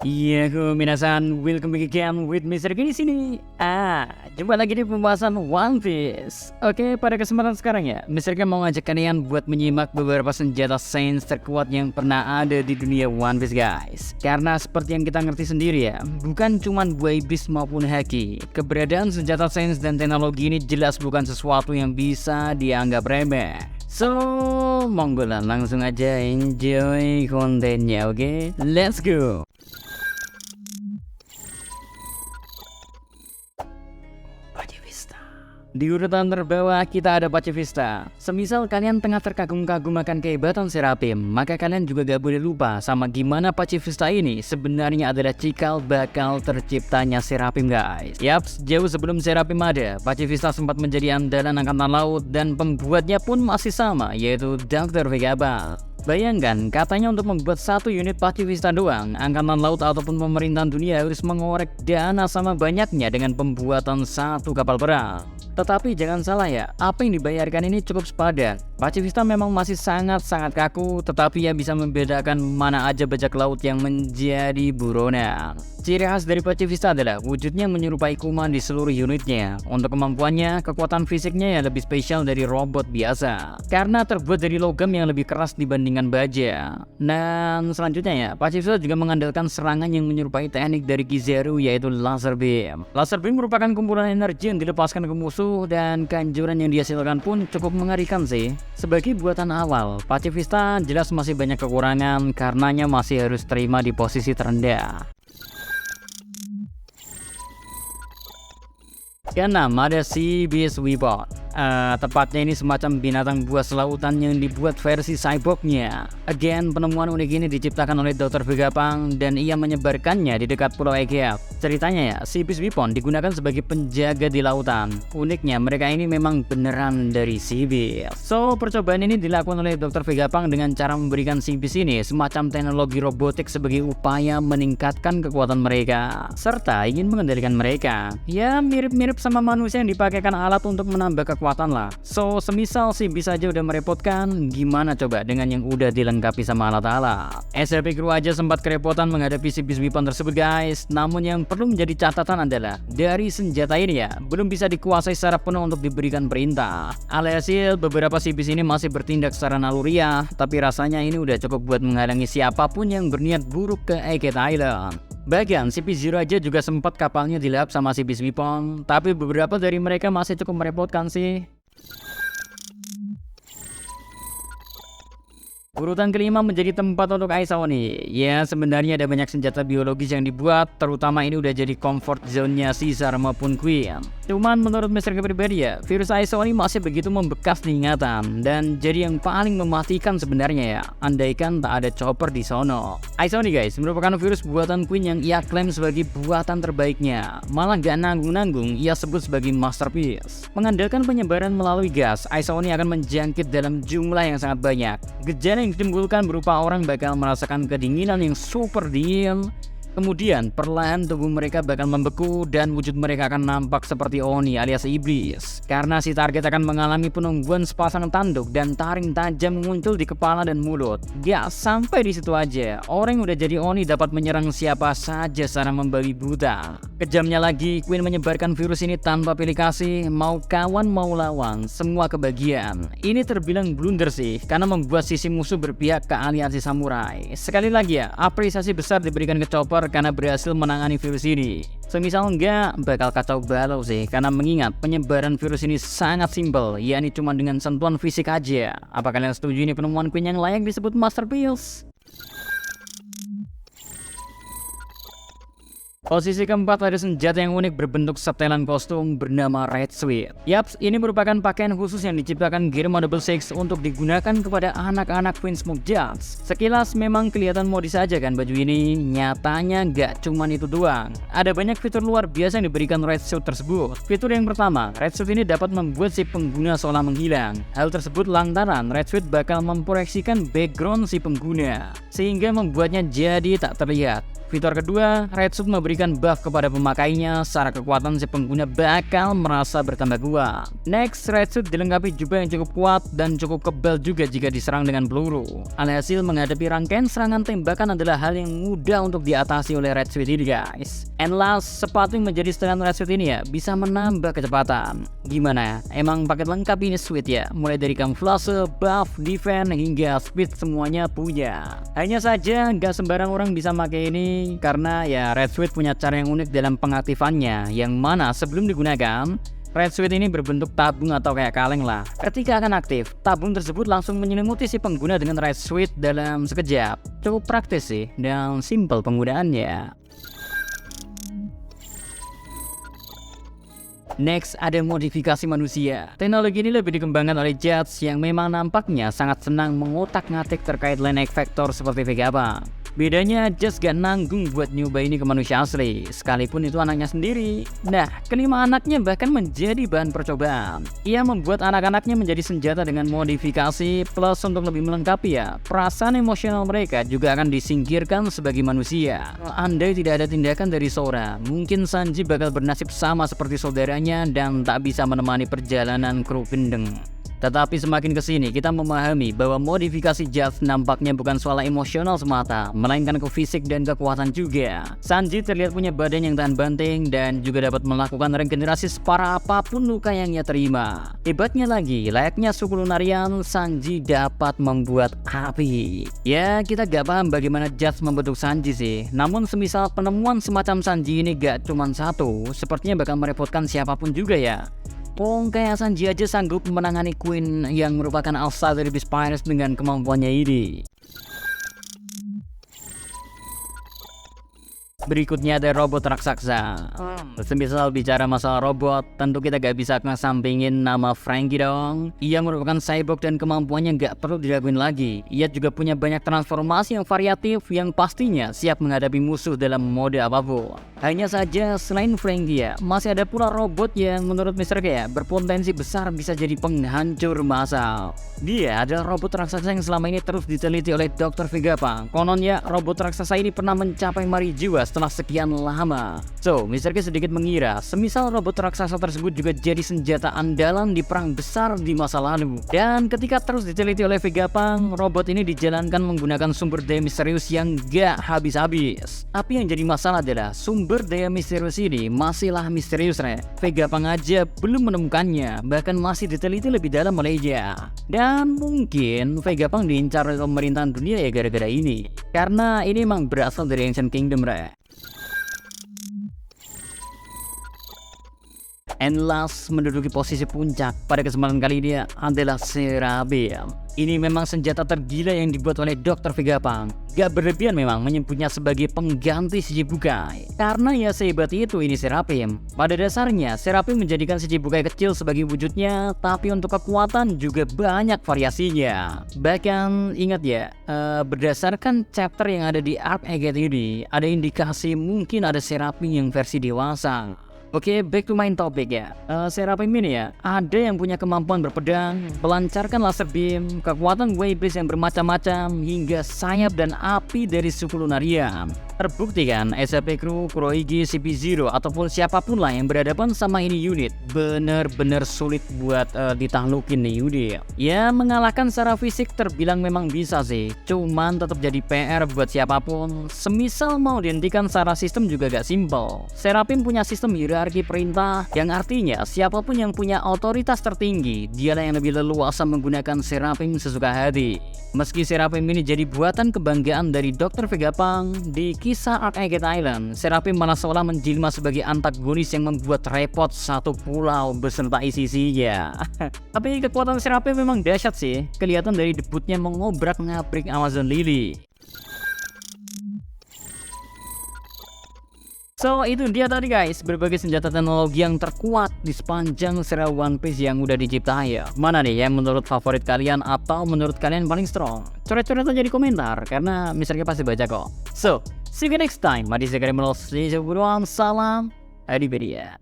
Iya, minasan, welcome back again with Mr. K di sini. Jumpa lagi di pembahasan One Piece. Oke, pada kesempatan sekarang ya, Mr. K mau ngajak kalian buat menyimak beberapa senjata sains terkuat yang pernah ada di dunia One Piece, guys. Karena seperti yang kita ngerti sendiri ya, bukan cuman buai beast maupun haki. Keberadaan senjata sains dan teknologi ini jelas bukan sesuatu yang bisa dianggap remeh. So, monggo lah langsung aja enjoy kontennya, oke? Let's go. Di urutan terbawah kita ada Pacifista. Semisal kalian tengah terkagum-kagum akan kehebatan Serapim, maka kalian juga gak boleh lupa sama gimana Pacifista ini sebenarnya adalah cikal bakal terciptanya Serapim, guys. Yaps, jauh sebelum Serapim ada, Pacifista sempat menjadi andalan angkatan laut dan pembuatnya pun masih sama, yaitu Dr. Vegapunk. Bayangkan, katanya untuk membuat satu unit Pacifista doang, angkatan laut ataupun pemerintahan dunia harus mengorek dana sama banyaknya dengan pembuatan satu kapal perang. Tetapi jangan salah ya, apa yang dibayarkan ini cukup sepadan. Pacifista memang masih sangat-sangat kaku, tetapi ia bisa membedakan mana aja bajak laut yang menjadi buronan. Ciri khas dari Pacifista adalah wujudnya menyerupai kuman di seluruh unitnya. Untuk kemampuannya, kekuatan fisiknya ya lebih spesial dari robot biasa, karena terbuat dari logam yang lebih keras dibandingkan baja. Dan selanjutnya ya, Pacifista juga mengandalkan serangan yang menyerupai teknik dari Kizaru, yaitu laser beam. Laser beam merupakan kumpulan energi yang dilepaskan ke musuh, dan kanjuran yang dihasilkan pun cukup mengerikan sih. Sebagai buatan awal, Pacifista jelas masih banyak kekurangan karenanya masih harus terima di posisi terendah. Keenam ada Sea Beast Weapon. Tepatnya ini semacam binatang buas lautan yang dibuat versi cyborgnya. Again, penemuan unik ini diciptakan oleh Dr. Vegapunk dan ia menyebarkannya di dekat Pulau Aegea. Ceritanya ya, Sea Beast Weapon digunakan sebagai penjaga di lautan. Uniknya, mereka ini memang beneran dari Sea Beast. So, percobaan ini dilakukan oleh Dr. Vegapunk dengan cara memberikan Sea Beast ini semacam teknologi robotik sebagai upaya meningkatkan kekuatan mereka, serta ingin mengendalikan mereka. Ya, mirip-mirip sama manusia yang dipakaikan alat untuk menambah kekuatan lah. So, semisal Sea Beast aja udah merepotkan, gimana coba dengan yang udah dilengkapi sama alat-alat? SLP Crew aja sempat kerepotan menghadapi Sea Beast Weapon tersebut, guys. Namun yang perlu menjadi catatan adalah dari senjata ini ya belum bisa dikuasai secara penuh untuk diberikan perintah. Alhasil beberapa Sea Beast ini masih bertindak secara naluriah, tapi rasanya ini udah cukup buat menghalangi siapapun yang berniat buruk ke Egghead Island. Bahkan CP0 aja juga sempat kapalnya dilap sama Sea Beast Weapon, tapi beberapa dari mereka masih cukup merepotkan sih. Urutan kelima menjadi tempat untuk Ice Oni. Ya, sebenarnya ada banyak senjata biologis yang dibuat, terutama ini udah jadi comfort zone-nya Caesar maupun Queen. Cuman menurut Mr. K pribadi ya, virus Ice Oni masih begitu membekas di ingatan dan jadi yang paling mematikan sebenarnya ya, andaikan tak ada chopper di sono. Ice Oni, guys, merupakan virus buatan Queen yang ia klaim sebagai buatan terbaiknya. Malah gak nanggung-nanggung ia sebut sebagai masterpiece. Mengandalkan penyebaran melalui gas, Ice Oni akan menjangkit dalam jumlah yang sangat banyak. Gejala yang ditimbulkan berupa orang bakal merasakan kedinginan yang super dingin. Kemudian perlahan tubuh mereka bakal membeku dan wujud mereka akan nampak seperti Oni alias iblis. Karena si target akan mengalami penungguan sepasang tanduk dan taring tajam muncul di kepala dan mulut. Gak sampai di situ aja, orang yang udah jadi Oni dapat menyerang siapa saja secara membabi buta. Kejamnya lagi, Queen menyebarkan virus ini tanpa pilih kasih, mau kawan mau lawan, semua kebagian. Ini terbilang blunder sih, karena membuat sisi musuh berpihak ke aliansi samurai. Sekali lagi ya, apresiasi besar diberikan ke Chopper karena berhasil menangani virus ini. Semisal enggak, bakal kacau balau sih, karena mengingat penyebaran virus ini sangat simpel, yakni cuma dengan sentuhan fisik aja. Apa kalian setuju ini penemuan Queen yang layak disebut masterpiece? Posisi keempat ada senjata yang unik berbentuk setelan kostum bernama Red Sweat. Yaps, ini merupakan pakaian khusus yang diciptakan Gearman Double Six untuk digunakan kepada anak-anak Queen Smoke Judge. Sekilas memang kelihatan modis aja kan baju ini, nyatanya gak cuman itu doang. Ada banyak fitur luar biasa yang diberikan Red Suit tersebut. Fitur yang pertama, Red Suit ini dapat membuat si pengguna seolah menghilang. Hal tersebut lantaran Red Suit bakal memproyeksikan background si pengguna. sehingga membuatnya jadi tak terlihat. Fitur kedua, Red Suit memberikan buff kepada pemakainya secara kekuatan si pengguna bakal merasa bertambah kuat. Next, Red Suit dilengkapi jubah yang cukup kuat dan cukup kebal juga jika diserang dengan peluru. Alhasil menghadapi rangkaian serangan tembakan adalah hal yang mudah untuk diatasi oleh Red Suit ini guys. And last, sepatu yang menjadi setelan Red Suit ini ya bisa menambah kecepatan. Gimana ya? Emang paket lengkap ini sweet ya? Mulai dari kamuflase, buff, defense, hingga speed semuanya punya. Hanya saja nggak sembarang orang bisa pakai ini karena ya Red Suit punya cara yang unik dalam pengaktifannya, yang mana sebelum digunakan Red Suit ini berbentuk tabung atau kayak kaleng lah. Ketika akan aktif, tabung tersebut langsung menyelimuti si pengguna dengan Red Suit dalam sekejap. Cukup praktis sih dan simple penggunaannya. Next, ada modifikasi manusia. Teknologi ini lebih dikembangkan oleh Judge yang memang nampaknya sangat senang mengotak-ngatik terkait line effector seperti Vegapunk. Bedanya Judge gak nanggung buat nyoba ini ke manusia asli, sekalipun itu anaknya sendiri. Nah, kelima anaknya bahkan menjadi bahan percobaan. Ia membuat anak-anaknya menjadi senjata dengan modifikasi, plus untuk lebih melengkapi ya, perasaan emosional mereka juga akan disingkirkan sebagai manusia. Andai tidak ada tindakan dari Sora, mungkin Sanji bakal bernasib sama seperti saudaranya dan tak bisa menemani perjalanan kru gendeng. Tetapi semakin kesini kita memahami bahwa modifikasi Judge nampaknya bukan soal emosional semata, melainkan ke fisik dan kekuatan juga. Sanji terlihat punya badan yang tahan banting dan juga dapat melakukan regenerasi separah apapun luka yang ia terima. Hebatnya lagi, layaknya suku Lunarian, Sanji dapat membuat api. Ya, kita gak paham bagaimana Judge membentuk Sanji sih. Namun semisal penemuan semacam Sanji ini gak cuma satu, sepertinya bakal merepotkan siapapun juga ya. Kayak Sanji aja sanggup menangani Queen yang merupakan alpha dari Beast Pirates dengan kemampuannya ini. Berikutnya ada robot raksasa. Semisal bicara masalah robot, tentu kita gak bisa ngesampingin nama Franky dong. Ia merupakan cyborg dan kemampuannya gak perlu diraguin lagi. Ia juga punya banyak transformasi yang variatif yang pastinya siap menghadapi musuh dalam mode apapun. Hanya saja selain Franky ya, masih ada pula robot yang menurut Mr. K berpotensi besar bisa jadi penghancur massal. Dia adalah robot raksasa yang selama ini terus diteliti oleh Dr. Vegapunk. Kononnya robot raksasa ini pernah mencapai mari jiwa setelah sekian lama. So, Mr. K sedikit mengira semisal robot raksasa tersebut juga jadi senjata andalan di perang besar di masa lalu. Dan ketika terus diteliti oleh Vegapunk, robot ini dijalankan menggunakan sumber daya misterius yang gak habis-habis. Tapi yang jadi masalah adalah sumber daya misterius ini masihlah misterius Vegapunk aja belum menemukannya, bahkan masih diteliti lebih dalam oleh dia. Dan mungkin Vegapunk diincar oleh pemerintahan dunia ya gara-gara ini. Karena ini emang berasal dari Ancient Kingdom And last, menduduki posisi puncak pada kesempatan kali ini adalah Serapim. Ini memang senjata tergila yang dibuat oleh Dr. Vegapunk. Gak berlebihan memang menyebutnya sebagai pengganti Shichibukai. Karena ya sehebat itu ini Serapim. Pada dasarnya, Serapim menjadikan Shichibukai kecil sebagai wujudnya, tapi untuk kekuatan juga banyak variasinya. Bahkan ingat ya, berdasarkan chapter yang ada di Arc Agate ini, ada indikasi mungkin ada Serapim yang versi dewasa. Oke, back to main topic ya. Serapim ini ya, ada yang punya kemampuan berpedang, melancarkan laser beam, kekuatan wave beast yang bermacam-macam, hingga sayap dan api dari suku Lunarian. Terbukti kan, SAP Crew, Kurohige, CP0 ataupun siapapun lah yang berhadapan sama ini unit bener-bener sulit buat ditahlukin nih unit. Ya, mengalahkan secara fisik terbilang memang bisa sih, cuman tetap jadi PR buat siapapun. Semisal mau dihentikan secara sistem juga gak simple. Serapim punya sistem hierarki perintah yang artinya siapapun yang punya otoritas tertinggi, dialah yang lebih leluasa menggunakan Serapim sesuka hati. Meski Serapim ini jadi buatan kebanggaan dari Dr. Vegapunk, di kisah Arc Agate Island, Serapim malah seolah menjelma sebagai antagonis yang membuat repot satu pulau beserta isi-isinya. Tapi kekuatan Serapim memang dahsyat sih, kelihatan dari debutnya mengobrak-ngabrik Amazon Lily. So itu dia tadi guys, berbagai senjata teknologi yang terkuat di sepanjang serial One Piece yang udah diciptain ya. Mana nih yang menurut favorit kalian atau menurut kalian paling strong? Coret-coret aja di komentar, karena Mr. K pasti baca kok. So, see you next time. Mari segera melalui salam, Adiberia.